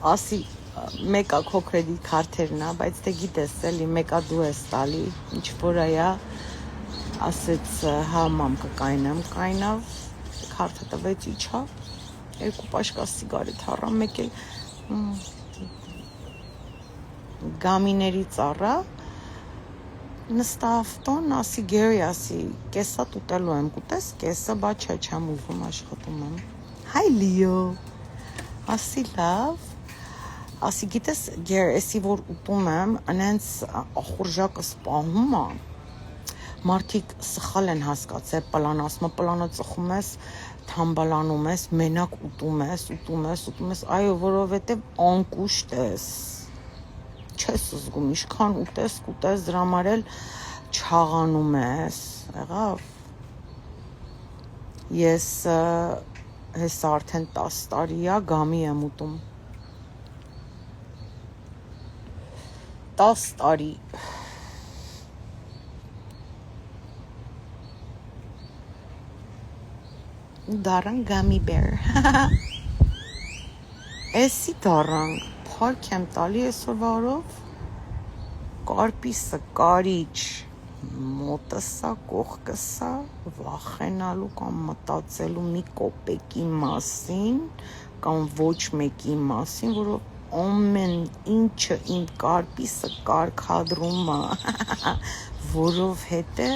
ասի մեկա քո կրեդիտ քարտերն է, բայց դե գիտես էլի, մեկա դու ես տալի, ինչ որ այա, ասեց հա մամ կկայնեմ, կայնավ, քարտը տվեց իջավ, երկու պաշկա սիգարետ առա, մեկ էլ գամիների ծառա, նստա ավտոն, ասի Գերի, ասի, կեսա տուտելու եմ, կուտես կեսը, բա չէ, չեմ ուզում աշխատում եմ, հայ լիո, ասի լավ, ասի գիտես Գեր, էսի որ ուտում եմ, անենց ախորժակը սպահում է, մարդիկ սխալ են հասկացել պլան, ասում պլանը ծխում ես, թամբալանում ես, մենակ ուտում ես, այո, որովհետև անկուշտ ես, չես զգում, իշքան ուտես, դրա համար էլ չաղանում ես, եղավ, ես հեսա արդեն 10 տարի է գամի եմ ուտում, 10 տարի, դարան գամի բեր, էսի դարան, պարկ եմ տալի այսօրվա օրով, կարպիսը, կարիչ, մոտսա, կողքսա, վախենալու կամ մտածելու մի կոպեկի մասին, կամ ոչ մեկի մասին, որով ամեն ինչը իմ կարպիսը կարգադրում է, որովհետև